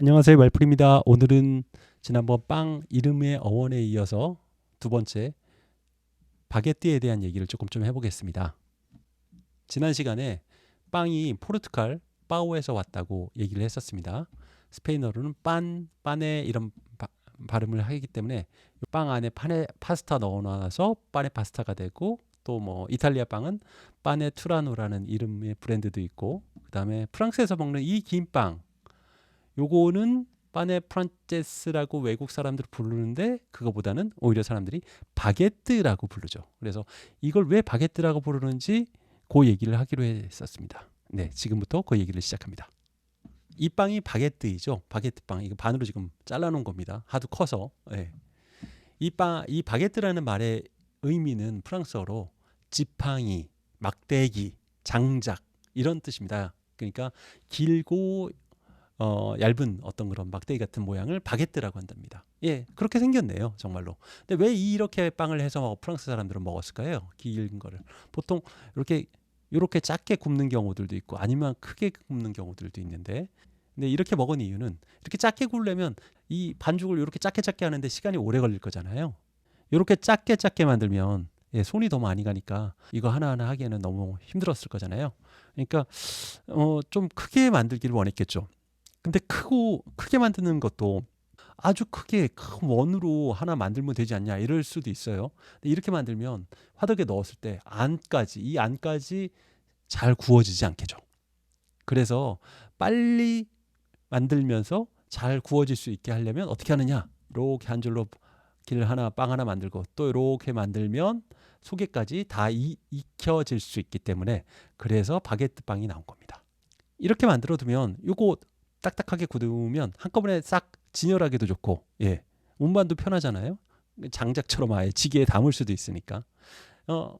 안녕하세요, 말풀입니다. 오늘은 지난번 빵 이름의 어원에 이어서 두 번째 바게트에 대한 얘기를 조금 좀 해보겠습니다. 지난 시간에 빵이 포르투갈 파오에서 왔다고 얘기를 했었습니다. 스페인어로는 빠네 이런 발음을 하기 때문에 빵 안에 파스타 넣어놔서 빠네 파스타가 되고, 또 뭐 이탈리아 빵은 빠네 투라노라는 이름의 브랜드도 있고, 그 다음에 프랑스에서 먹는 이 긴 빵, 요거는 파네 프란체스라고 외국 사람들 부르는데, 그거보다는 오히려 사람들이 바게트라고 부르죠. 그래서 이걸 왜 바게트라고 부르는지 그 얘기를 하기로 했었습니다. 네, 지금부터 그 얘기를 시작합니다. 이 빵이 바게트이죠. 바게트 빵. 이거 반으로 지금 잘라놓은 겁니다. 하도 커서. 네. 이 바게트라는 말의 의미는 프랑스어로 지팡이, 막대기, 장작 이런 뜻입니다. 그러니까 길고 얇은 어떤 그런 막대기 같은 모양을 바게트라고 한답니다. 예, 그렇게 생겼네요, 정말로. 근데 왜 이렇게 빵을 해서 프랑스 사람들은 먹었을까요? 긴 거를. 보통 이렇게 작게 굽는 경우들도 있고, 아니면 크게 굽는 경우들도 있는데, 근데 이렇게 먹은 이유는, 이렇게 작게 구우려면 이 반죽을 이렇게 작게 하는데 시간이 오래 걸릴 거잖아요. 이렇게 작게 만들면, 예, 손이 더 많이 가니까 이거 하나하나 하기에는 너무 힘들었을 거잖아요. 그러니까 좀 크게 만들기를 원했겠죠. 근데 크게 만드는 것도 아주 크게 큰 원으로 하나 만들면 되지 않냐 이럴 수도 있어요. 근데 이렇게 만들면 화덕에 넣었을 때 이 안까지 잘 구워지지 않겠죠. 그래서 빨리 만들면서 잘 구워질 수 있게 하려면 어떻게 하느냐? 이렇게 한 줄로 빵 하나 만들고, 또 이렇게 만들면 속에까지 다 익혀질 수 있기 때문에, 그래서 바게트 빵이 나온 겁니다. 이렇게 만들어 두면, 요거 딱딱하게 굳으면 한꺼번에 싹 진열하기도 좋고, 예, 운반도 편하잖아요. 장작처럼 아예 지게에 담을 수도 있으니까. 어,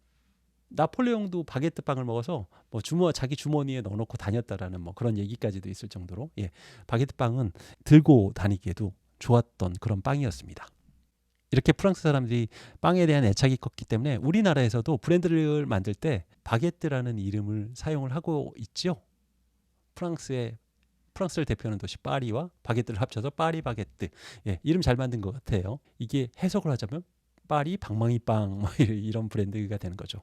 나폴레옹도 바게트 빵을 먹어서 뭐 자기 주머니에 넣어놓고 다녔다라는 뭐 그런 얘기까지도 있을 정도로, 예, 바게트 빵은 들고 다니기에도 좋았던 그런 빵이었습니다. 이렇게 프랑스 사람들이 빵에 대한 애착이 컸기 때문에 우리나라에서도 브랜드를 만들 때 바게트라는 이름을 사용을 하고 있죠. 프랑스를 대표하는 도시 파리와 바게트를 합쳐서 파리 바게트. 예, 이름 잘 만든 것 같아요. 이게 해석을 하자면 파리 방망이빵 뭐 이런 브랜드가 되는 거죠.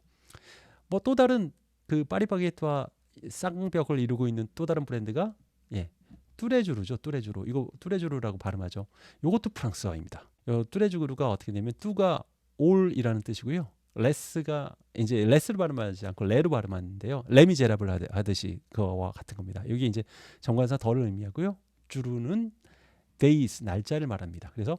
뭐 또 다른 그 파리 바게트와 쌍벽을 이루고 있는 또 다른 브랜드가, 예, 뚜레쥬르죠. 뚜레쥬르. 이거 뚜레쥬르라고 발음하죠. 이것도 프랑스어입니다. 뚜레쥬르가 어떻게 되면 뚜가 올이라는 뜻이고요. 레스가 이제 레스로 발음하지 않고 레로 발음하는데요. 레미제라블 하듯이 그거와 같은 겁니다. 여기 이제 정관사 덜을 의미하고요. 주루는 데이스 날짜를 말합니다. 그래서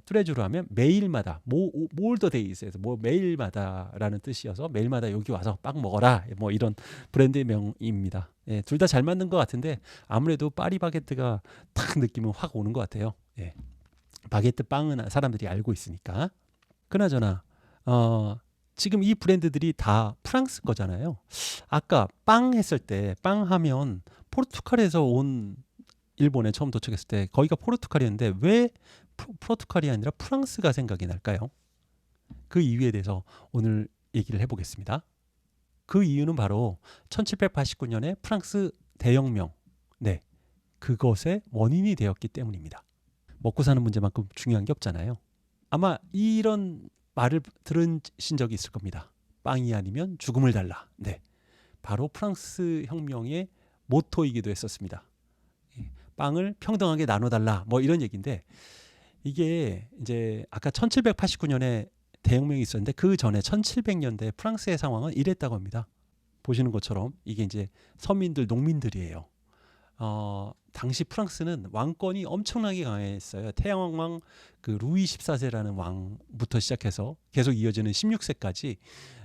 뚜레쥬르 하면 매일마다 몰더 데이스에서 뭐 매일마다라는 뜻이어서 매일마다 여기 와서 빵 먹어라 뭐 이런 브랜드의 명입니다. 예, 둘 다 잘 맞는 것 같은데 아무래도 파리 바게트가 탁 느낌은 확 오는 것 같아요. 예, 바게트 빵은 사람들이 알고 있으니까. 그나저나 지금 이 브랜드들이 다 프랑스 거잖아요. 아까 빵 했을 때 빵 하면 포르투갈에서 온, 일본에 처음 도착했을 때 거기가 포르투갈이었는데 왜 포르투갈이 아니라 프랑스가 생각이 날까요? 그 이유에 대해서 오늘 얘기를 해보겠습니다. 그 이유는 바로 1789년에 프랑스 대혁명, 네, 그것의 원인이 되었기 때문입니다. 먹고 사는 문제만큼 중요한 게 없잖아요. 아마 이런 말을 들으신 적이 있을 겁니다. 빵이 아니면 죽음을 달라. 네, 바로 프랑스 혁명의 모토이기도 했었습니다. 빵을 평등하게 나눠달라 뭐 이런 얘기인데, 이게 이제 아까 1789년에 대혁명이 있었는데 그 전에 1700년대 프랑스의 상황은 이랬다고 합니다. 보시는 것처럼 이게 이제 서민들, 농민들이에요. 당시 프랑스는 왕권이 엄청나게 강했어요. 태양왕 그 루이 14세라는 왕부터 시작해서 계속 이어지는 16세까지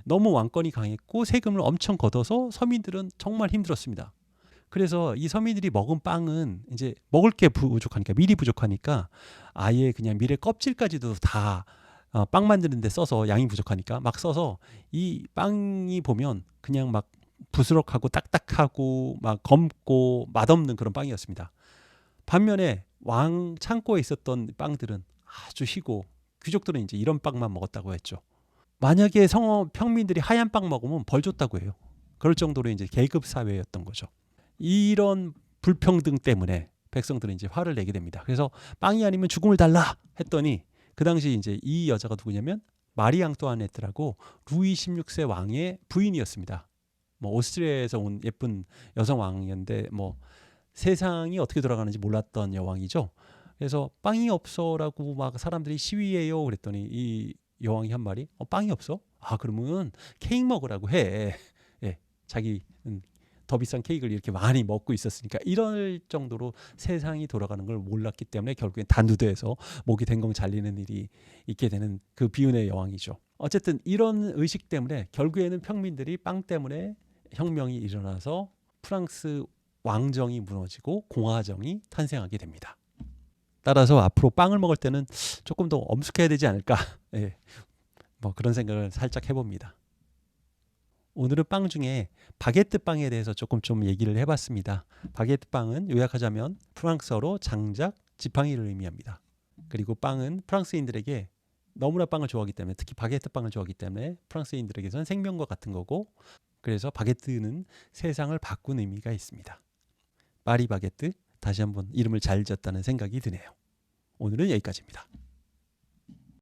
너무 왕권이 강했고 세금을 엄청 걷어서 서민들은 정말 힘들었습니다. 그래서 이 서민들이 먹은 빵은 이제 먹을 게 부족하니까, 밀이 부족하니까 아예 그냥 밀의 껍질까지도 다 빵 만드는데 써서, 양이 부족하니까 막 써서 이 빵이 보면 그냥 막 부스럭하고 딱딱하고 막 검고 맛없는 그런 빵이었습니다. 반면에 왕 창고에 있었던 빵들은 아주 희고, 귀족들은 이제 이런 빵만 먹었다고 했죠. 만약에 평민들이 하얀 빵 먹으면 벌 줬다고 해요. 그럴 정도로 이제 계급 사회였던 거죠. 이런 불평등 때문에 백성들은 이제 화를 내게 됩니다. 그래서 빵이 아니면 죽음을 달라 했더니 그 당시 이제 이 여자가 누구냐면 마리 앙뚜아네트라고 루이 16세 왕의 부인이었습니다. 뭐 오스트리아에서 온 예쁜 여성 왕이었는데 뭐 세상이 어떻게 돌아가는지 몰랐던 여왕이죠. 그래서 빵이 없어라고 막 사람들이 시위해요 그랬더니 이 여왕이 한 말이 빵이 없어? 아 그러면 케이크 먹으라고 해. 예, 자기는 더 비싼 케이크를 이렇게 많이 먹고 있었으니까 이럴 정도로 세상이 돌아가는 걸 몰랐기 때문에 결국엔 단두대에서 목이 댕공 잘리는 일이 있게 되는 그 비운의 여왕이죠. 어쨌든 이런 의식 때문에 결국에는 평민들이 빵 때문에 혁명이 일어나서 프랑스 왕정이 무너지고 공화정이 탄생하게 됩니다. 따라서 앞으로 빵을 먹을 때는 조금 더 엄숙해야 되지 않을까? 예, 뭐 그런 생각을 살짝 해봅니다. 오늘은 빵 중에 바게트 빵에 대해서 조금 좀 얘기를 해봤습니다. 바게트 빵은 요약하자면 프랑스어로 장작, 지팡이를 의미합니다. 그리고 빵은 프랑스인들에게 너무나 빵을 좋아하기 때문에 특히 바게트 빵을 좋아하기 때문에 프랑스인들에게서는 생명과 같은 거고 그래서 바게트는 세상을 바꾼 의미가 있습니다. 파리 바게트 다시 한번 이름을 잘 지었다는 생각이 드네요. 오늘은 여기까지입니다.